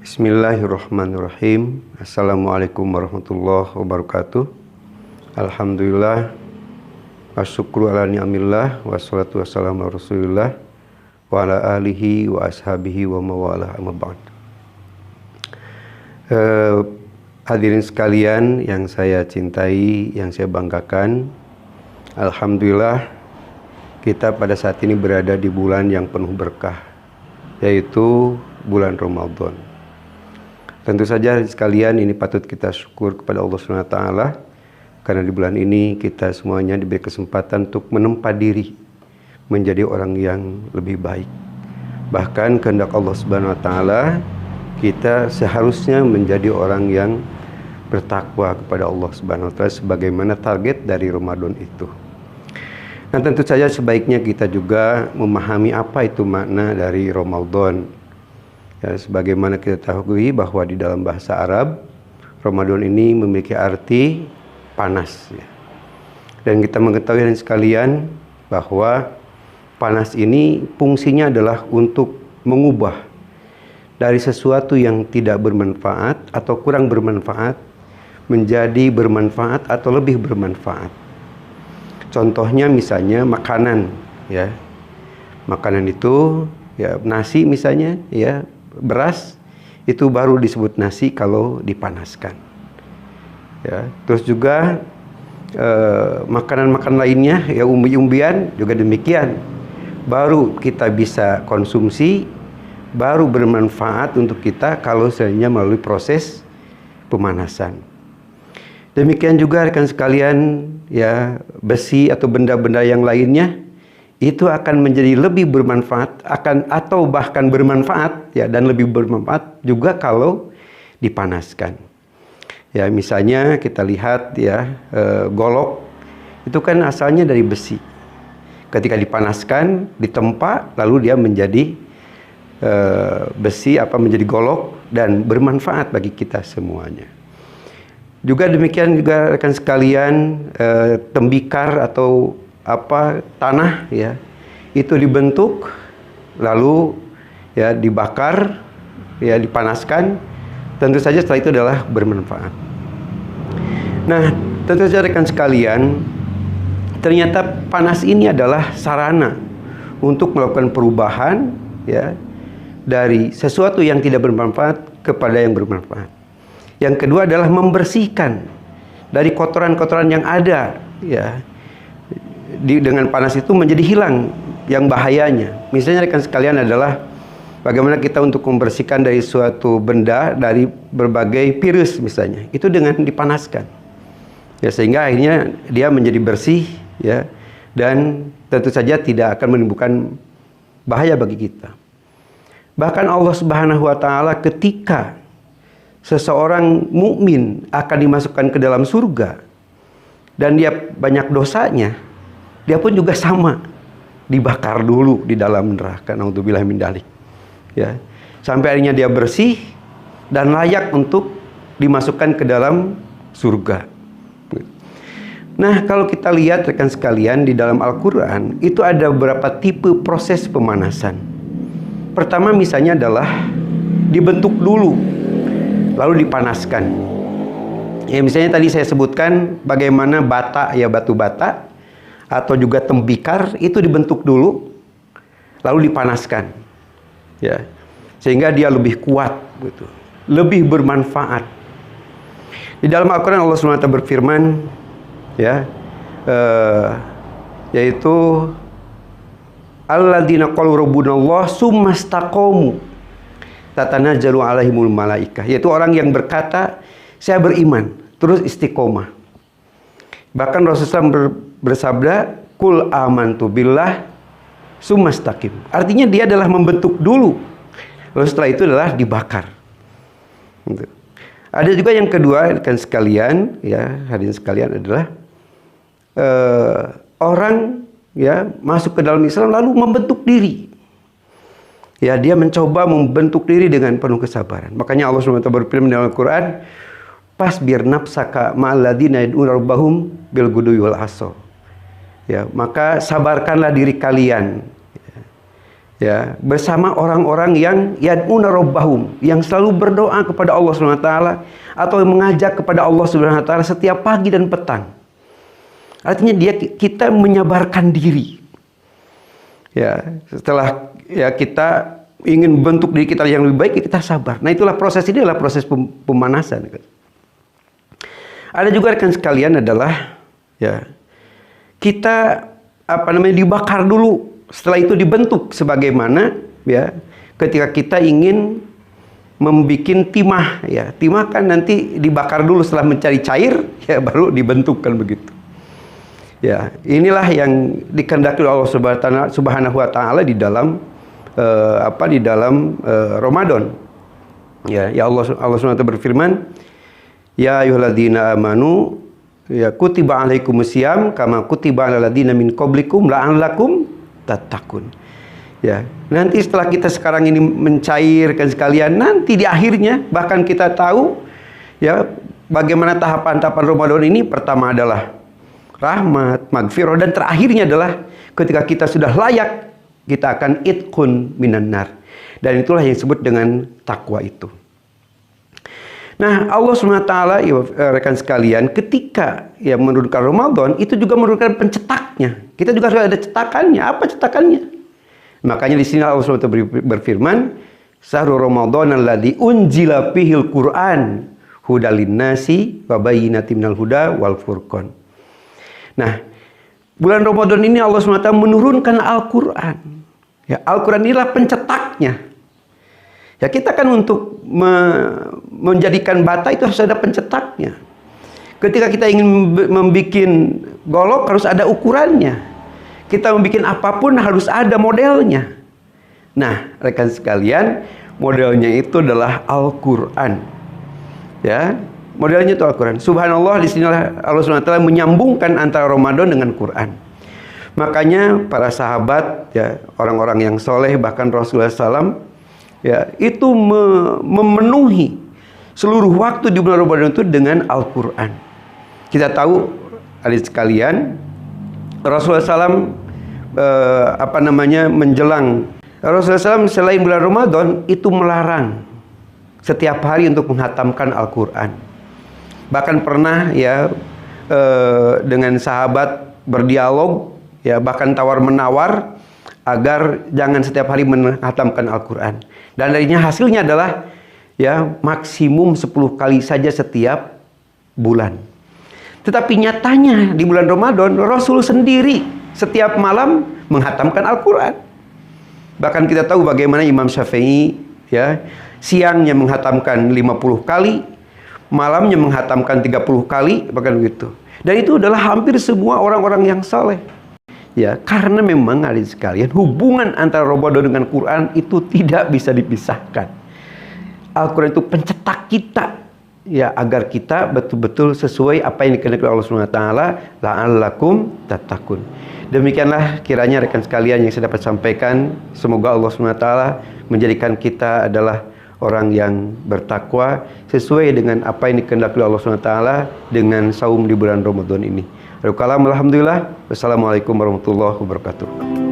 Bismillahirrahmanirrahim. Assalamualaikum warahmatullahi wabarakatuh. Alhamdulillah, wasyukru ala ni'amillah, wassalatu wassalamu ala rasulillah, wa ala alihi wa ashabihi wa mawalah amma ba'd. Hadirin sekalian yang saya cintai, yang saya banggakan, alhamdulillah kita pada saat ini berada di bulan yang penuh berkah, yaitu bulan Ramadan. Tentu saja sekalian ini patut kita syukur kepada Allah SWT, karena di bulan ini kita semuanya diberi kesempatan untuk menempa diri menjadi orang yang lebih baik. Bahkan kehendak Allah SWT, kita seharusnya menjadi orang yang bertakwa kepada Allah SWT sebagaimana target dari Ramadan itu. Nah, tentu saja sebaiknya kita juga memahami apa itu makna dari Ramadan. Ya, sebagaimana kita ketahui bahwa di dalam bahasa Arab, Ramadan ini memiliki arti panas. Ya. Dan kita mengetahui sekalian bahwa panas ini fungsinya adalah untuk mengubah dari sesuatu yang tidak bermanfaat atau kurang bermanfaat menjadi bermanfaat atau lebih bermanfaat. Contohnya misalnya makanan, ya. Makanan itu ya nasi misalnya, ya. Beras itu baru disebut nasi kalau dipanaskan, ya. Terus juga makanan-makanan lainnya, ya, umbi-umbian juga demikian, baru kita bisa konsumsi, baru bermanfaat untuk kita kalau seandainya melalui proses pemanasan. Demikian juga rekan sekalian, ya, besi atau benda-benda yang lainnya itu akan menjadi lebih bermanfaat atau bahkan bermanfaat, ya, dan lebih bermanfaat juga kalau dipanaskan. Ya, misalnya kita lihat, ya, golok itu kan asalnya dari besi. Ketika dipanaskan, ditempa, lalu dia menjadi besi menjadi golok dan bermanfaat bagi kita semuanya. Juga demikian juga rekan sekalian, tembikar atau tanah, ya, itu dibentuk lalu, ya, dibakar, ya, dipanaskan, tentu saja setelah itu adalah bermanfaat. Nah, tentu saja rekan sekalian, ternyata panas ini adalah sarana untuk melakukan perubahan, ya, dari sesuatu yang tidak bermanfaat kepada yang bermanfaat. Yang kedua adalah membersihkan dari kotoran-kotoran yang ada, ya. Dengan panas itu menjadi hilang yang bahayanya. Misalnya rekan sekalian adalah bagaimana kita untuk membersihkan dari suatu benda dari berbagai virus misalnya, itu dengan dipanaskan, ya, sehingga akhirnya dia menjadi bersih, ya, dan tentu saja tidak akan menimbulkan bahaya bagi kita. Bahkan Allah Subhanahu wa taala ketika seseorang mukmin akan dimasukkan ke dalam surga dan dia banyak dosanya, dia pun juga sama, dibakar dulu di dalam neraka, naudzubillah min dzalik, ya, sampai akhirnya dia bersih dan layak untuk dimasukkan ke dalam surga. Nah, kalau kita lihat rekan sekalian di dalam Al-Quran itu ada beberapa tipe proses pemanasan. Pertama misalnya adalah dibentuk dulu lalu dipanaskan. Ya, misalnya tadi saya sebutkan bagaimana bata, ya, batu bata atau juga tembikar itu dibentuk dulu lalu dipanaskan, ya, sehingga dia lebih kuat, gitu, lebih bermanfaat. Di dalam Al-Quran Allah SWT berfirman, ya, yaitu alladzina qalu rabbunallah tsumastaqamu tatanazzalu alaihimul malaikah, yaitu orang yang berkata saya beriman terus istiqomah. Bahkan Rasulullah bersabda, kul amantu billah tsumastaqim. Artinya dia adalah membentuk dulu, lalu setelah itu adalah dibakar. Ada juga yang kedua, rekan sekalian, ya, hadirin sekalian, adalah orang, ya, masuk ke dalam Islam lalu membentuk diri. Ya, dia mencoba membentuk diri dengan penuh kesabaran. Makanya Allah SWT berfirman dalam Al-Quran, pasbir nafsaka ma'alladzina yad'una rabbahum bil ghudwi wal asal. Ya, maka sabarkanlah diri kalian, ya, ya, bersama orang-orang yang yad'una rabbahum, yang selalu berdoa kepada Allah Subhanahu wa taala atau mengajak kepada Allah Subhanahu wa taala setiap pagi dan petang. Artinya kita menyabarkan diri. Ya, setelah ya kita ingin bentuk diri kita yang lebih baik, kita sabar. Nah, itulah proses ini, adalah proses pemanasan. Ada juga rekan sekalian adalah ya, kita dibakar dulu. Setelah itu dibentuk sebagaimana ya ketika kita ingin membuat timah, ya timah kan nanti dibakar dulu, setelah mencari cair ya baru dibentukkan begitu. Ya, inilah yang dikehendaki oleh Allah Subhanahu wa taala di dalam Ramadan. Ya, Allah Subhanahu wa taala berfirman, ya ayyuhalladzina amanu ya kutiba alaikumusiyam kama kutiba alal ladzina min qablikum la'allakum tattaqun. Ya, nanti setelah kita sekarang ini mencairkan sekalian, nanti di akhirnya bahkan kita tahu ya bagaimana tahapan-tahapan Ramadan ini. Pertama adalah rahmat, magfirah, dan terakhirnya adalah ketika kita sudah layak, kita akan itqun minan nar. Dan itulah yang disebut dengan takwa itu. Nah, Allah SWT, ya, rekan sekalian, ketika ya menurunkan Ramadan, itu juga menurunkan pencetaknya. Kita juga harus ada cetakannya. Apa cetakannya? Makanya di sini Allah SWT berfirman, Syahrul Ramadan alladzi unzila fihil Qur'an hudal linnasi wa bayyinatin minal huda wal furqan. Nah, bulan Ramadan ini Allah SWT menurunkan Al-Quran. Ya, Al-Quran inilah pencetaknya. Ya, kita kan untuk menjadikan bata itu harus ada pencetaknya. Ketika kita ingin membuat golok harus ada ukurannya. Kita membuat apapun harus ada modelnya. Nah, rekan sekalian, modelnya itu adalah Al-Quran. Ya, modelnya itu Al-Quran. Subhanallah, di sinilah Allah SWT menyambungkan antara Ramadan dengan Quran. Makanya para sahabat, ya orang-orang yang soleh, bahkan Rasulullah SAW, ya itu memenuhi seluruh waktu di bulan Ramadan itu dengan Al-Quran. Kita tahu, adik sekalian, Rasulullah SAW menjelang Rasulullah SAW selain bulan Ramadan itu melarang setiap hari untuk menghatamkan Al-Quran. Bahkan pernah ya dengan sahabat berdialog, ya bahkan tawar-menawar agar jangan setiap hari menghatamkan Al-Quran. Dan darinya hasilnya adalah ya maksimum 10 kali saja setiap bulan. Tetapi nyatanya di bulan Ramadan Rasul sendiri setiap malam menghatamkan Al-Quran. Bahkan kita tahu bagaimana Imam Syafi'i ya siangnya menghatamkan 50 kali, malamnya menghatamkan 30 kali, bahkan begitu. Dan itu adalah hampir semua orang-orang yang saleh. Ya, karena memang adik sekalian, hubungan antara Ramadan dengan Quran itu tidak bisa dipisahkan. Al-Quran itu pencetak kita, ya agar kita betul-betul sesuai apa yang dikehendaki Allah Subhanahu wa taala, la'allakum tattaqun. Demikianlah kiranya rekan sekalian yang saya dapat sampaikan. Semoga Allah Subhanahu wa taala menjadikan kita adalah orang yang bertakwa sesuai dengan apa yang dikehendaki Allah Subhanahu wa taala dengan saum di bulan Ramadan ini. Alhamdulillah. Wassalamualaikum warahmatullahi wabarakatuh.